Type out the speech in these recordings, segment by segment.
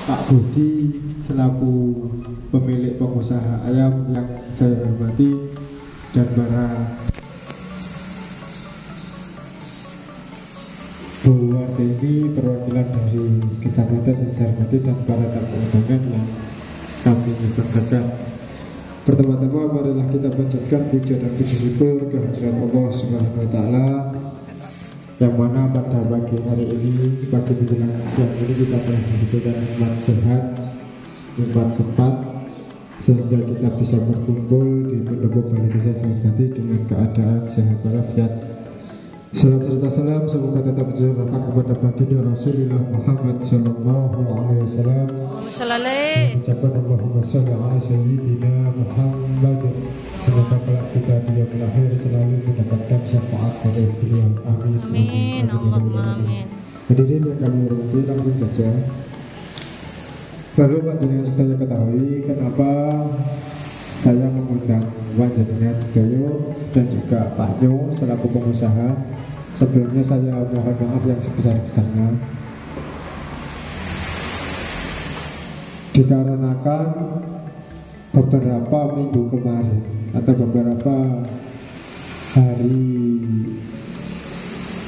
Pak Budi selaku pemilik pengusaha ayam yang saya hormati, dan para Bu Wartini perwakilan dari kecamatan yang saya hormati, dan para tamu undangan yang kami banggakan. Pertama-tama marilah kita panjatkan puja dan puji syukur kehadirat Allah Subhanahu wa Ta'ala, yang mana pada pagi hari ini, pagi menjelang siang ini, kita telah diberikan nikmat sehat, nikmat sempat, sehingga kita bisa berkumpul di Pendopo Balai Desa Sumberjati dengan keadaan sehat walafiat. Salam serta salam semoga tetap tercurahkan kepada baginda Rasulullah Muhammad Sallallahu Alaihi Wasallam. Ucapan Allahumma sholli ala sayyidina Muhammad. Semoga kelak kita dia melahir selalu mendapatkan syafaat dari beliau. Amin. Amin. Allahumma amin. Hadirin yang kami hormati, langsung saja. Baru panjenengan sedaya ketahui kenapa saya mengundang panjenengan sedaya dan juga Pak Nyo selaku pengusaha. Sebelumnya saya mohon maaf yang sebesar-besarnya, dikarenakan beberapa minggu kemarin atau beberapa hari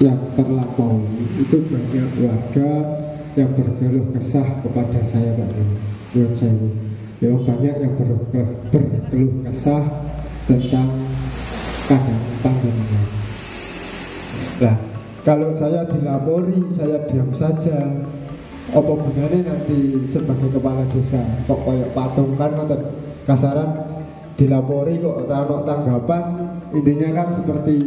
yang terlampaui itu banyak warga yang berkeluh kesah kepada saya, Pak Nyo. Ya, banyak yang berkeluh kesah tentang kandang panjenengan. Nah, kalau saya dilapori, saya diam saja. Apa gunanya nanti sebagai kepala desa? Kok kayak patung kan, atau kasaran dilapori kok rano tanggapan. Intinya kan seperti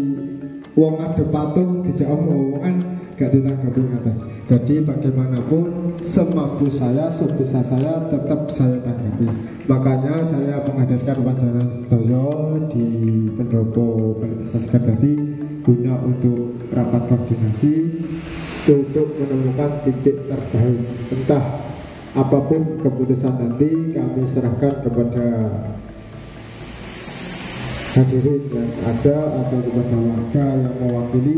wong ada patung dijak omongan gak ditanggapi kata. Jadi bagaimanapun semampu saya, sebisa saya tetap saya tanggapi. Makanya saya menghadirkan panjenengan sedaya di Pendopo Balai Desa Sumberjati guna untuk rapat koordinasi untuk menemukan titik terbaik. Entah apapun keputusan nanti kami serahkan kepada hadirin yang ada atau kepada warga yang mewakili.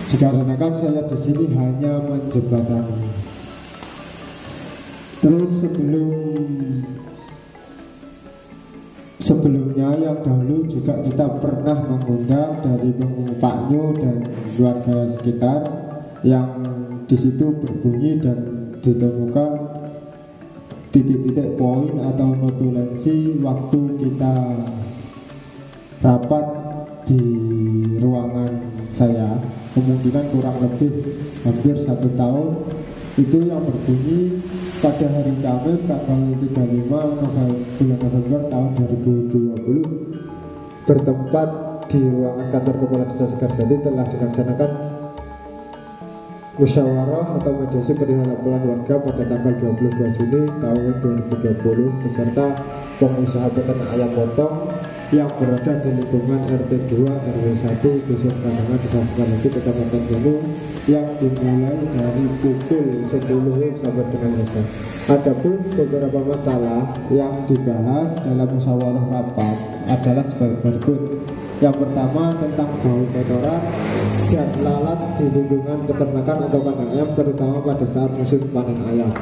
Dikarenakan saya di sini hanya menjembatani. Terus sebelumnya yang dahulu juga kita pernah mengundang dari Pak Nyo dan keluarga sekitar, yang di situ berbunyi dan ditemukan titik-titik poin atau notulensi waktu kita rapat di ruangan saya, kemungkinan kurang lebih hampir 1 tahun. Itu yang berbunyi pada hari Kamis tanggal 35 bulan November tahun 2020 bertempat di ruangan kantor Kepala Desa Sumberjati telah dilaksanakan musyawarah atau mediasi perihal laporan warga pada tanggal 22 Juni tahun 2020 beserta pengusaha peternak ayam potong yang berada di lingkungan RT 2 RW 1 Dusun Kandangan Desa Sumberjati Kecamatan Jenu, yang dimulai dari pukul 10 sampai dengan selesai. Adapun beberapa masalah yang dibahas dalam musyawarah rapat adalah sebagai berikut. Yang pertama tentang bau kotoran dan lalat di lingkungan peternakan atau kandang ayam, terutama pada saat musim panen ayam.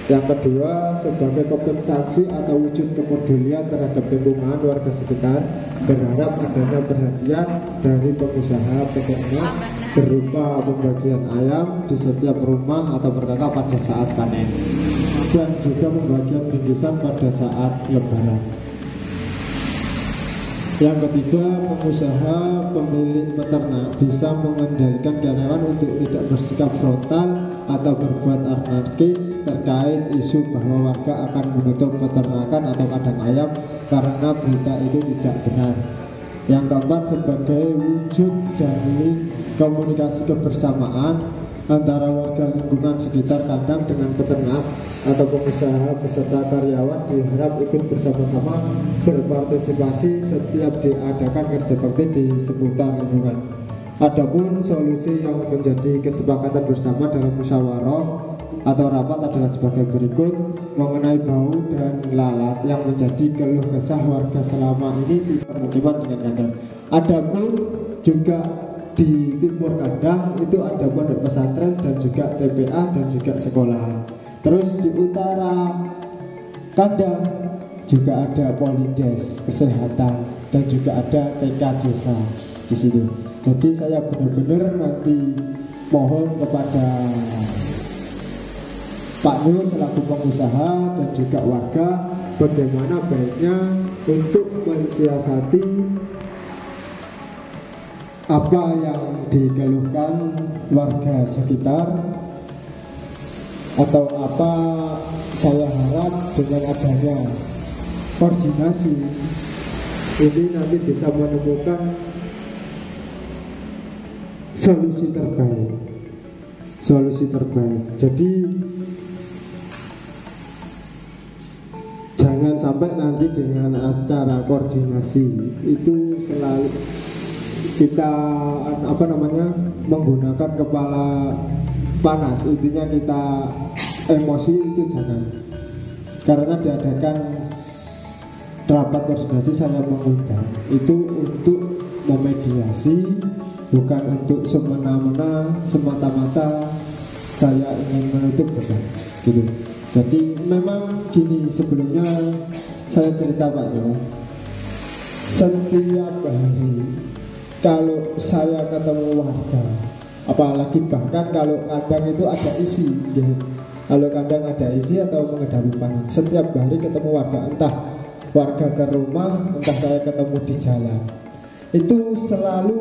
Yang kedua, sebagai kompensasi atau wujud kepedulian terhadap lingkungan, warga sekitar berharap adanya perhatian dari pengusaha peternak berupa pembagian ayam di setiap rumah atau perkaka pada saat panen, dan juga pembagian bingkisan pada saat lebaran. Yang ketiga, pengusaha pemilik peternak bisa mengendalikan karyawan untuk tidak bersikap frontal atau berbuat anarkis terkait isu bahwa warga akan menutup peternakan atau kandang ayam karena berita itu tidak benar. Yang keempat, sebagai wujud jalin komunikasi kebersamaan antara warga lingkungan sekitar kandang dengan peternak atau pengusaha beserta karyawan diharap ikut bersama-sama berpartisipasi setiap diadakan kerja bakti di seputar lingkungan. Adapun solusi yang menjadi kesepakatan bersama dalam musyawarah atau rapat adalah sebagai berikut. Mengenai bau dan lalat yang menjadi keluh kesah warga selama ini di permukiman dengan kandang. Adapun juga di timur kandang itu ada pondok pesantren dan juga TPA dan juga sekolah. Terus di utara Kandang juga ada Polides kesehatan dan juga ada TK desa di situ. Jadi saya benar-benar nanti mohon kepada Pak Nur selaku pengusaha dan juga warga bagaimana baiknya untuk mensiasati apa yang dikeluhkan warga sekitar, atau apa saya harap dengan adanya koordinasi ini nanti bisa menemukan solusi terbaik. Jadi jangan sampai nanti dengan acara koordinasi itu selalu kita menggunakan kepala panas, intinya kita emosi, itu jangan. Karena diadakan rapat koordinasi saya mengundang itu untuk memediasi, bukan untuk semena-mena semata-mata saya ingin menutup debat gitu. Jadi memang gini, sebelumnya saya cerita Pak Yo, setiap hari kalau saya ketemu warga, apalagi bahkan kalau kandang itu ada isi ya. Kalau kandang ada isi atau menghadapi panen, setiap hari ketemu warga, entah warga ke rumah, entah saya ketemu di jalan, itu selalu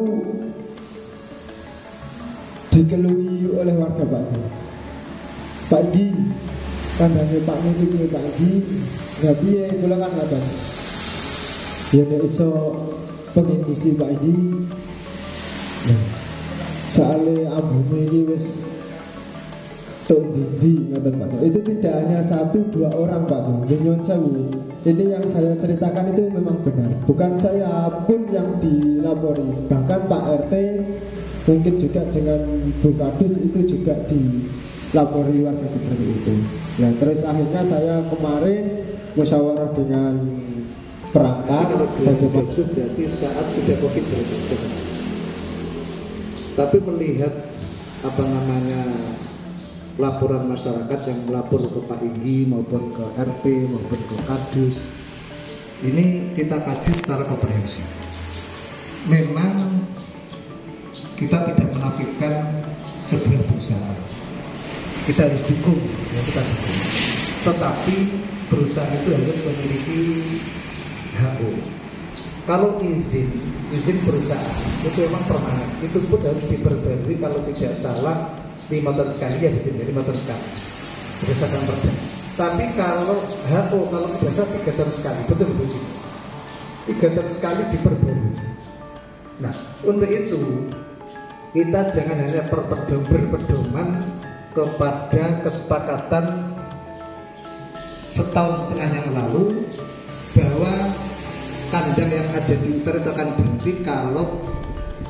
dikeluhi oleh warga Pak Yo. Pak Igi, kandangnya Pak Nur itu Pak Igi, nggak biaya pulang kan nggak tahu. Ya nggak iso pengen isi Pak Igi. Nah, soalnya ambune ini wis tok dindi ngoten Pak. Itu tidak hanya 1-2 orang Pak. Nyuwun sewu. Ini yang saya ceritakan itu memang benar. Bukan saya pun yang dilapori, bahkan Pak RT mungkin juga dengan Bu Kadus itu juga dilapori warga seperti itu. Nah, terus akhirnya saya kemarin musyawarah dengan perangkat. Kalau itu berarti saat sudah COVID berarti. Tapi melihat laporan masyarakat yang melapor ke Pak Igi maupun ke RT maupun ke Kadus, ini kita kaji secara komprehensif. Memang kita tidak menafikan sebuah perusahaan, kita harus dukung, ya kita dukung. Tetapi perusahaan itu harus memiliki HO. Kalau izin perusahaan itu memang permanen, itu pun harus diperbarui kalau tidak salah 5 tahun sekali, ya betul, 5 tahun sekali berdasarkan perda. Tapi kalau HO, kalau biasa 3 tahun sekali, betul 3 tahun sekali diperbarui. Nah, untuk itu kita jangan hanya berpedoman kepada kesepakatan setahun setengah yang lalu bahwa kandang yang ada di utara itu akan berhenti kalau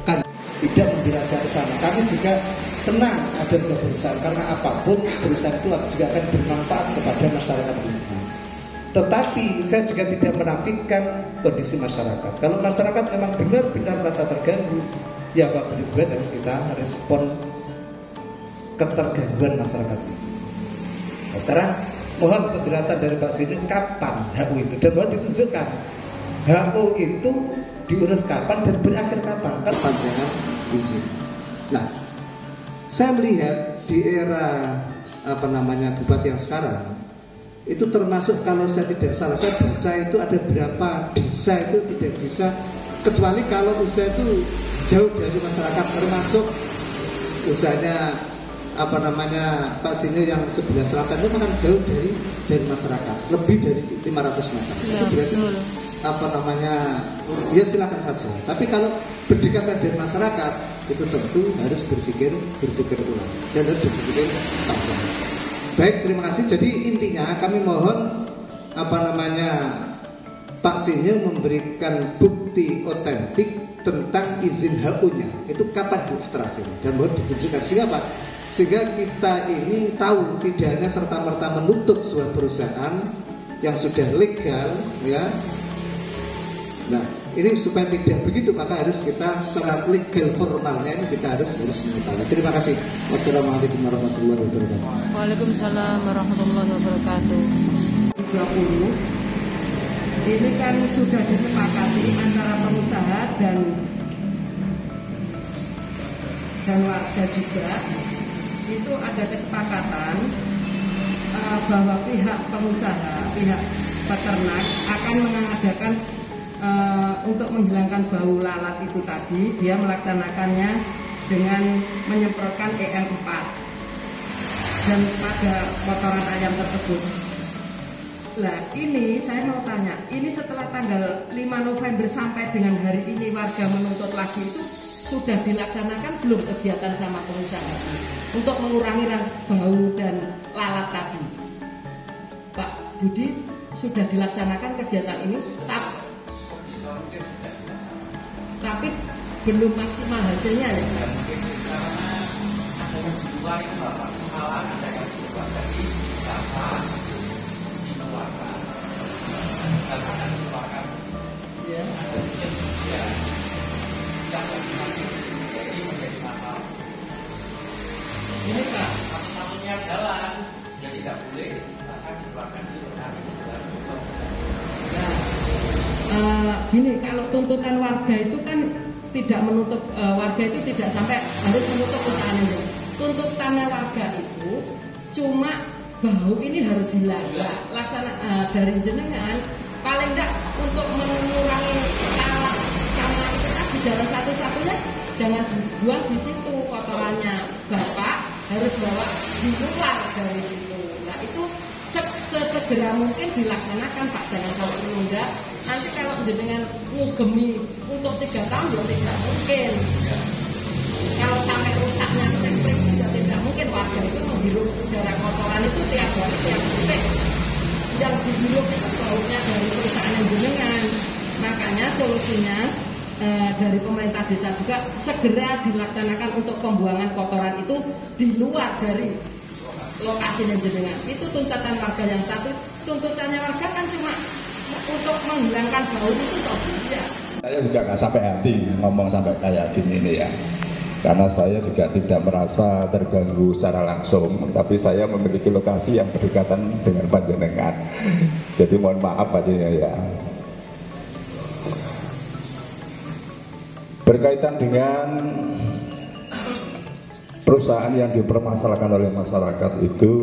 kan tidak membilas ke sana. Kami juga senang ada sebuah perusahaan, karena apapun perusahaan itu juga akan bermanfaat kepada masyarakat ini. Tetapi saya juga tidak menafikan kondisi masyarakat. Kalau masyarakat memang benar-benar merasa terganggu, ya Pak benar-benar harus kita respon ketergangguan masyarakat ini. Nah, sekarang mohon penjelasan dari Pak Sini kapan HO itu, dan mohon ditunjukkan HO itu diurus kapan dan berakhir kapan, kan panjangan izin. Nah, saya melihat di era bupati yang sekarang itu termasuk, kalau saya tidak salah, saya baca itu ada berapa desa itu tidak bisa, kecuali kalau usaha itu jauh dari masyarakat, termasuk usahanya Pak Sinyo yang sebelah selatan itu makan jauh dari masyarakat, lebih dari 500 meter. Ya, itu berarti ya silakan saja. Tapi kalau berdekatan dengan masyarakat itu tentu harus berpikir ulang dan harus berpikir panjang. Baik, terima kasih. Jadi intinya kami mohon Pak Sinyo memberikan bukti otentik tentang izin HO-nya. Itu kapan harus terakhir dan mohon ditunjukkan, sehingga Pak, sehingga kita ini tahu tidak hanya serta-merta menutup sebuah perusahaan yang sudah legal, ya. Nah, ini supaya tidak begitu maka harus kita secara legal formalnya ini kita harus mengetahui. Terima kasih. Wassalamualaikum warahmatullahi wabarakatuh. Waalaikumsalam warahmatullahi wabarakatuh. 20 ini kan sudah disepakati antara pengusaha dan warga juga. Itu ada kesepakatan bahwa pihak pengusaha, pihak peternak akan mengadakan untuk menghilangkan bau lalat itu tadi, dia melaksanakannya dengan menyemprotkan EM4 dan pada kotoran ayam tersebut. Lah ini saya mau tanya, ini setelah tanggal 5 November sampai dengan hari ini warga menuntut lagi itu sudah dilaksanakan belum kegiatan sama pengusaha untuk mengurangi bau dan lalat tadi? Pak Budi, sudah dilaksanakan kegiatan ini, tapi belum maksimal hasilnya ya? Ini Pak, satu-satunya jalan yang tidak boleh akan dikeluarkan di lokasi. Gini, kalau tuntutan warga itu kan tidak menutup, warga itu tidak sampai harus menutup usahanya. Tuntutannya warga itu cuma bau ini harus hilang. Ya, dari jenengan paling tidak untuk mengurangi lalat sama itu di jalan satu-satunya jangan dibuang di situ kotorannya. Bapak harus bawa di luar dari situ. Nah itu sesegera mungkin dilaksanakan Pak, jangan sampai menunda. Nanti kalau jenengan ngugemi untuk 3 tahun ya tidak mungkin. Kalau sampai rusaknya listrik juga tidak mungkin. Warga itu menghirup udara kotoran itu tiap hari tiap detik. Yang dihirup itu baunya dari perusahaan jenengan. Makanya solusinya dari pemerintah desa juga segera dilaksanakan untuk pembuangan kotoran itu di luar dari lokasi dan jenengan. Itu tuntutan warga yang satu. Tuntutannya warga kan cuma untuk menghilangkan bau itu toh ya. Saya juga nggak sampai hati ngomong sampai kayak gini nih ya, karena saya juga tidak merasa terganggu secara langsung, tapi saya memiliki lokasi yang berdekatan dengan panjenengan. Jadi mohon maaf aja ya. Berkaitan dengan perusahaan yang dipermasalahkan oleh masyarakat itu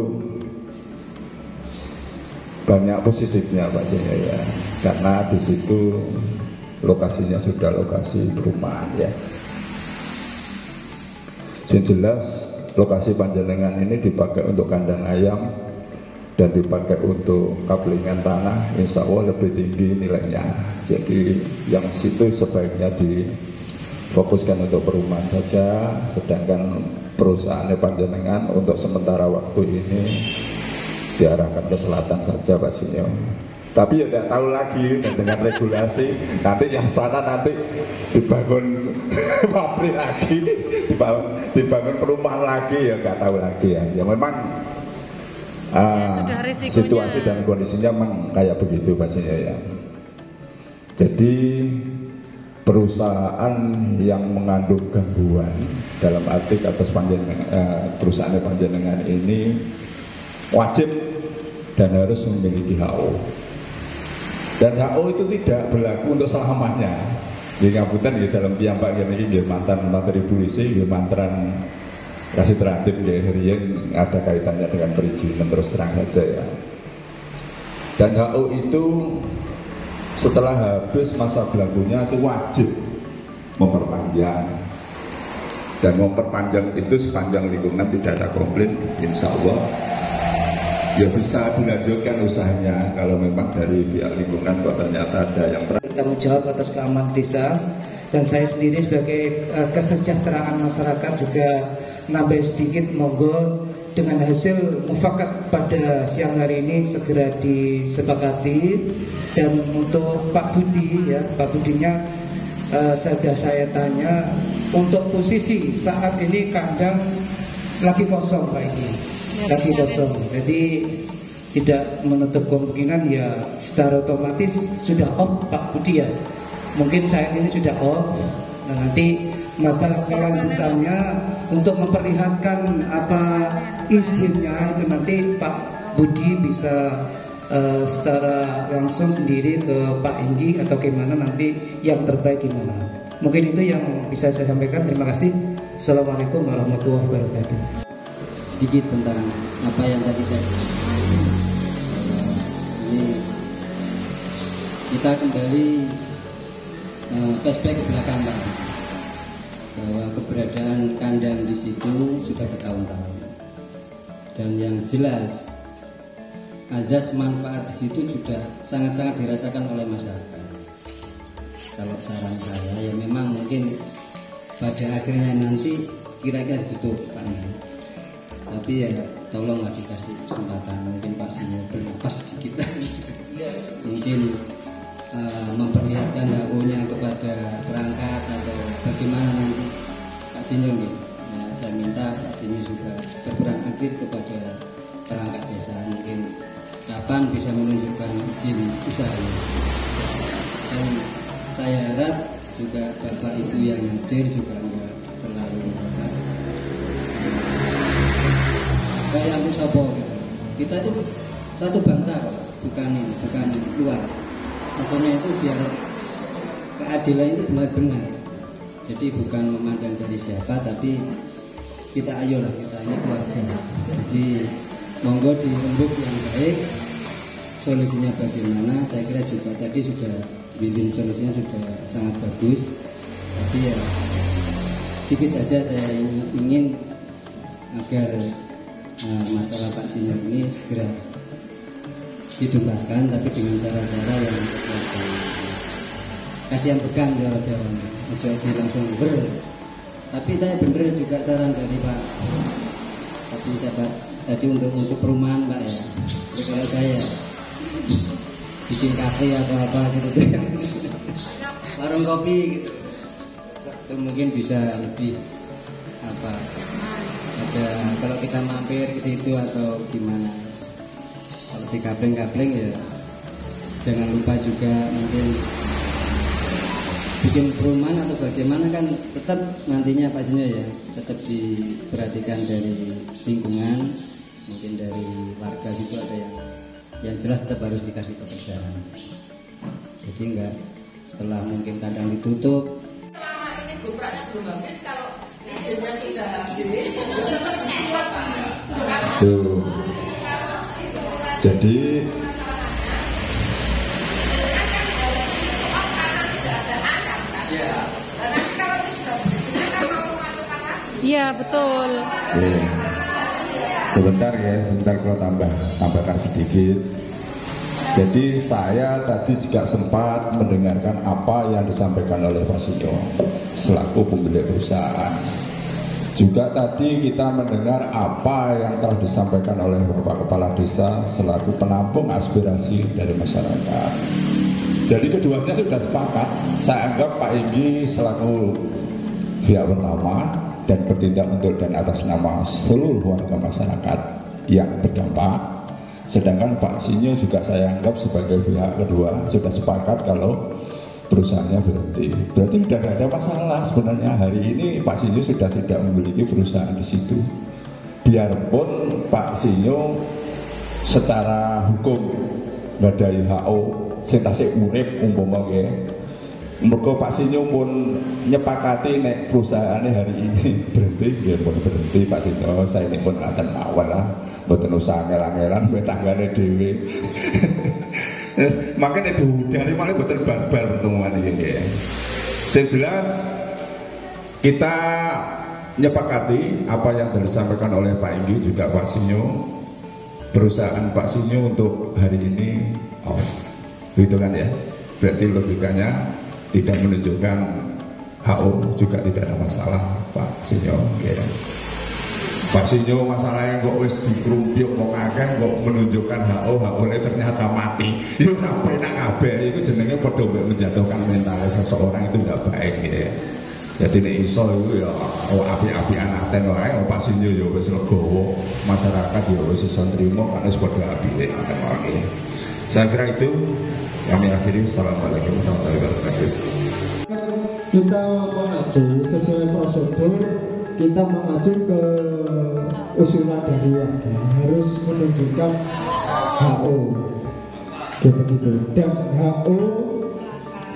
banyak positifnya Pak Jaya ya, karena di situ lokasinya sudah lokasi perumahan ya. Yang jelas lokasi panjenengan ini dipakai untuk kandang ayam dan dipakai untuk kablingan tanah, insya Allah lebih tinggi nilainya. Jadi yang situ sebaiknya difokuskan untuk perumahan saja, sedangkan perusahaan panjenengan untuk sementara waktu ini diarahkan ke selatan saja Pak Sinyo. Tapi ya tidak tahu lagi dengan regulasi nanti yang sana nanti dibangun pabrik lagi, dibangun perumahan lagi ya nggak tahu lagi ya. Ya memang situasi dan kondisinya memang kayak begitu Pak Sinyo ya. Jadi perusahaan yang mengandung gangguan dalam arti atas perusahaan panjenengan ini wajib dan harus memiliki HO. Dan HO itu tidak berlaku untuk selamanya. Di ngapunten di dalam piyambak ini mantan Menteri Polisi, mantan Kasih Terantip yang ada kaitannya dengan perizinan terus terang saja ya. Dan HO itu setelah habis masa berlakunya itu wajib memperpanjang. Dan memperpanjang itu sepanjang lingkungan tidak ada komplain, insya Allah ya bisa dilanjutkan usahanya. Kalau memang dari pihak lingkungan kok ternyata ada yang bertanggung jawab atas keamanan desa, dan saya sendiri sebagai kesejahteraan masyarakat juga nambah sedikit, monggo dengan hasil mufakat pada siang hari ini segera disepakati. Dan untuk Pak Budi ya, Pak Budinya sudah saya tanya untuk posisi saat ini kandang lagi kosong Pak ini. Lagi kosong, jadi tidak menutup kemungkinan ya secara otomatis sudah off Pak Budi ya. mungkin saat ini sudah off. Nah, nanti masalah kelanjutannya untuk memperlihatkan apa izinnya itu nanti Pak Budi bisa secara langsung sendiri ke Pak Inggi atau gimana nanti yang terbaik gimana. Mungkin itu yang bisa saya sampaikan. Terima kasih. Assalamualaikum warahmatullahi wabarakatuh. Sedikit tentang apa yang tadi saya ini kita kembali flashback ke belakang Pak, bahwa keberadaan kandang di situ sudah bertahun-tahun, dan yang jelas azas manfaat di situ sudah sangat-sangat dirasakan oleh masyarakat. Kalau saran saya ya memang mungkin pada akhirnya nanti kira-kira ditutup Pak, tapi ya tolonglah dikasih kesempatan, mungkin pastinya bernapas sedikit mungkin memperlihatkan HO-nya kepada perangkat atau bagaimana nanti Pak Sinyo nih. Ya, saya minta Pak Sinyo juga berperan aktif kepada perangkat desa, mungkin kapan bisa menunjukkan izin usahanya. Dan saya harap juga Bapak Ibu yang hadir juga enggak terlalu kayak aku sopo gitu. Kita itu satu bangsa kok, bukan luar. Maksudnya itu biar keadilan itu benar-benar. Jadi bukan memandang dari siapa, tapi kita ayolah, kita ini keluarga. Jadi monggo dirembuk yang baik. Solusinya bagaimana? Saya kira juga tadi sudah bimbing solusinya sudah sangat bagus. Tapi ya sedikit saja saya ingin agar masalah Pak Sinyo ini segera dituntaskan, tapi dengan cara-cara yang kasihan pegang jalan-jalan, jadi langsung Tapi saya bener juga saran dari Pak. Tapi saya tadi untuk perumahan Pak ya. Jadi kalau saya bikin kafe atau apa gitu, warung kopi gitu, itu mungkin bisa lebih apa? Ada kalau kita mampir ke situ atau gimana. Kalau di kapling-kapling ya jangan lupa juga mungkin bikin perumahan atau bagaimana, kan tetap nantinya pastinya ya tetap diperhatikan dari lingkungan, mungkin dari warga itu ada yang jelas tetap harus dikasih pekerjaan. Jadi enggak setelah mungkin kandang ditutup. Selama ini gopraknya belum habis, kalau izinnya sudah habis. Tuh. Jadi Iya betul. Sebentar kalau tambahkan sedikit. Jadi saya tadi juga sempat mendengarkan apa yang disampaikan oleh Pak Sinyo selaku pemilik perusahaan. Juga tadi kita mendengar apa yang telah disampaikan oleh Bapak Kepala Desa selaku penampung aspirasi dari masyarakat. Jadi keduanya sudah sepakat. Saya anggap Pak Inggi selaku pihak pertama dan bertindak untuk dan atas nama seluruh warga masyarakat yang berdampak. Sedangkan Pak Sinyo juga saya anggap sebagai pihak kedua sudah sepakat kalau perusahaannya berhenti. Berarti sudah tidak ada masalah sebenarnya. Hari ini Pak Sinyo sudah tidak memiliki perusahaan di situ. Biarpun Pak Sinyo secara hukum ngadai HO sing tasik urip umpama nggih. Mergo Pak Sinyo pun nyepakati nek perusahaannya hari ini berhenti, ya pun berhenti Pak Sinyo. Saya ini pun akan awal lah, mboten usah angel-angelan mbek tanggane dhewe. Makanya dari malah mboten babal pertemuan iki. Sing jelas kita nyepakati apa yang telah disampaikan oleh Pak Inggi juga Pak Sinyo. Perusahaan Pak Sinyo untuk hari ini off. Gitu kan ya. Berarti logikanya tidak menunjukkan HO juga tidak ada masalah Pak Sinyo ya. Pak Sinyo masalahnya kok wis dikrumpiuk kok akeh kok menunjukkan HO ini ternyata mati. Yo ora penak kabeh, itu jenenge padha menjatuhkan mental seseorang, itu enggak baik ya. Jadi nek iso iku ya apik-apikan aten wae Pak Sinyo ya wis legowo, masyarakat ya wis iso nrimo kan wis padha apike ngono. Saya kira itu kami akhiri. Assalamualaikum warahmatullahi wabarakatuh. Kita mengacu sesuai prosedur, kita mengacu ke usulan dari warga harus menunjukkan HO begitu, dan HO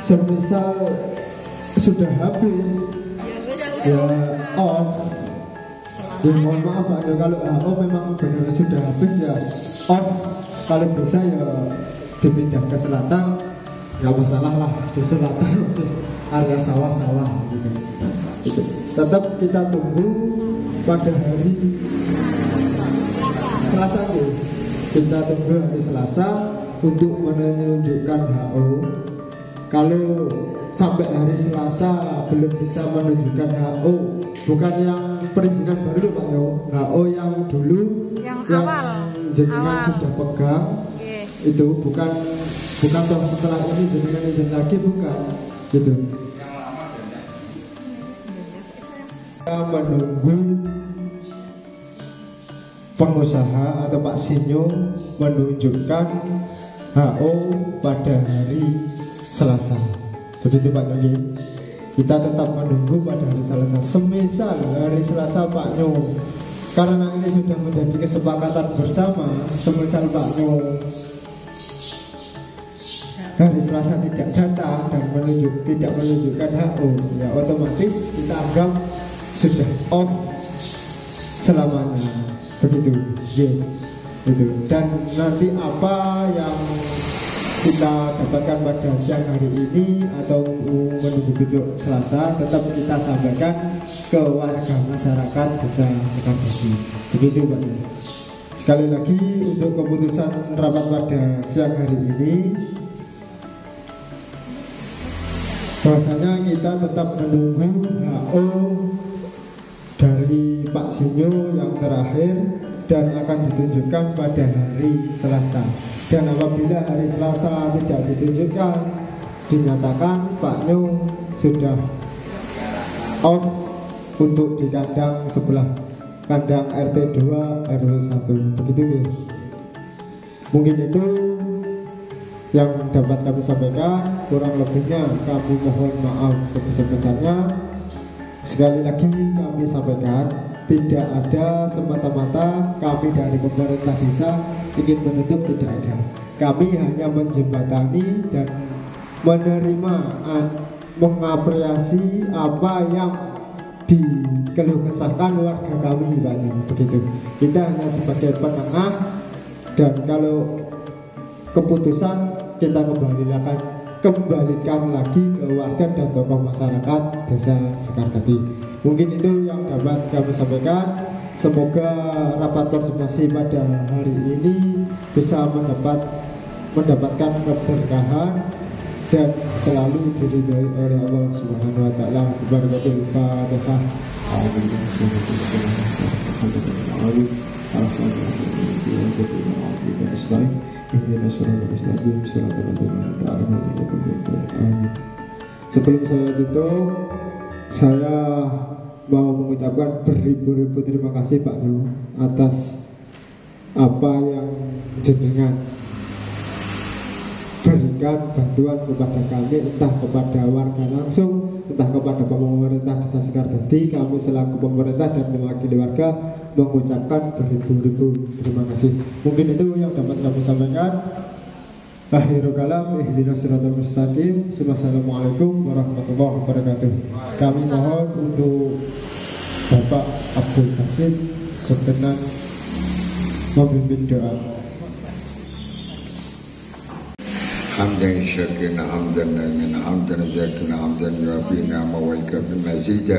semisal sudah habis ya off. Ya mohon maaf Pak, kalau HO memang benar sudah habis ya off. Kalau bisa ya dipindah ke selatan, nggak masalah lah, di selatan maksud area sawah-sawah gitu. Tetap kita tunggu pada hari Selasa gitu. Kita tunggu hari Selasa untuk menunjukkan HO. Kalau sampai hari Selasa belum bisa menunjukkan HO, bukan yang perizinan baru Pak Yo, HO yang dulu yang jenengan sudah pegang, itu bukan toh setelah ini jenengan izin lagi, bukan gitu. Kita menunggu pengusaha atau Pak Sinyo menunjukkan HO pada hari Selasa. Begitu Pak Nyogi. Kita tetap menunggu pada hari Selasa. Semisal hari Selasa Pak Nyo, karena ini sudah menjadi kesepakatan bersama, semisal Pak Nyo hari Selasa tidak datang dan tidak menunjukkan HO, ya otomatis kita anggap sudah off selamanya. Begitu, ya, itu. Dan nanti apa yang kita dapatkan pada siang hari ini atau menunggu besok Selasa, tetap kita sampaikan ke warga masyarakat Desa Sekardadi. Begitu Pak. Sekali lagi untuk keputusan rapat pada siang hari ini, bahwasanya kita tetap menunggu HO dari Pak Sinyo yang terakhir dan akan ditunjukkan pada hari Selasa. Dan apabila hari Selasa tidak ditunjukkan, dinyatakan Pak Nyo sudah off untuk di kandang sebelah, kandang RT 2 RW 1. Begitu ya. Mungkin itu yang dapat kami sampaikan. Kurang lebihnya kami mohon maaf sebesar-besarnya. Sekali lagi kami sampaikan, tidak ada semata-mata kami dari pemerintah desa ingin menutup, tidak ada. Kami hanya menjembatani dan menerima, mengapresiasi apa yang dikeluh kesahkan warga kami banyak. Begitu. Kita hanya sebagai penengah, dan kalau keputusan kita kembalikan lagi ke warga dan tokoh masyarakat Desa Sekardadi. Mungkin itu yang dapat kami sampaikan. Semoga rapat koordinasi pada hari ini bisa mendapatkan keberkahan dan selalu diridhoi oleh Allah Subhanahu wa taala. Barakatul Fatihah. Sebelum saya tutup, saya mau mengucapkan beribu-ribu terima kasih Pak Nyo atas apa yang jenengan berikan bantuan kepada kami, entah kepada warga langsung, entah kepada pemerintah Desa Sekardadi. Kami selaku pemerintah dan mewakili warga mengucapkan beribu-ribu terima kasih. Mungkin itu yang dapat kami sampaikan. Akhirul kalam, ihdinas siratal mustaqim. Assalamualaikum warahmatullahi wabarakatuh. Kami mohon untuk Bapak Abdul Basit segenap memimpin doa. Hamdan syakina hamdan namina hamdan zakina hamdan yuafina mawaika bimazida.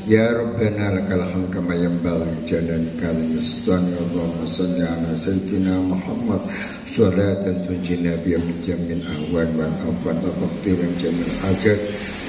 Ya Rabbana lakal hamd kama yanbaghi li jalalika wal sultani. Allahumma salli ala sayyidina Muhammad salatan tunjina biha min jamil ahwan wal afwan wa taqdiran jamil hajat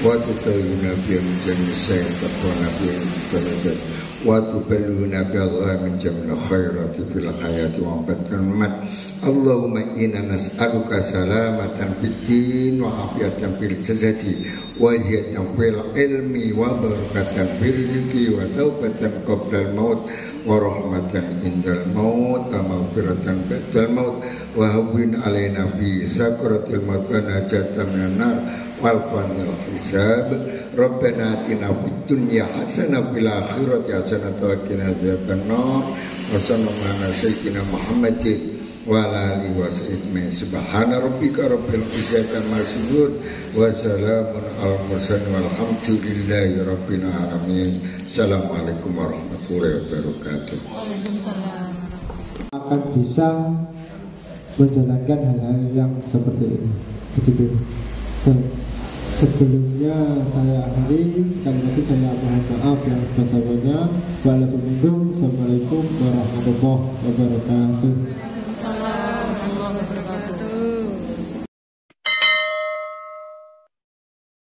wa tutayuna biha min jamil sayyid wa nabiyin darajat wa tuballighuna bi'adha min jamil khairati fil hayati wa batal mat. Allahumma inna nas'aluka salamatan fid din wa afiyatan fil jasadi wa ziyadatan fil ilmi wa barakatan fil rizqi wa taubatan qabla al maut wa rahmatan indal maut wa maghfiratan ba'dal maut wa hawwin alaina fi sakratil maut wa najatan minan nar wal qanil hisab. Rabbana atina fid dunya hasanah fil akhirati hasanah wa qina adzabannar. Wa sallallahu ala sayyidina Muhammadin wa ala alihi wa sahbihi. Subhana rabbika rabbil izzati amma yasifun wa salamun alal mursalin walhamdulillahi rabbil alamin. Assalamualaikum warahmatullahi wabarakatuh. Waalaikumsalam. Akan bisa menjalankan hal-hal yang seperti ini. Begitu. Sebelumnya saya akhiri, sekali lagi saya mohon maaf yang sebesar-besarnya. Assalamualaikum warahmatullahi wabarakatuh.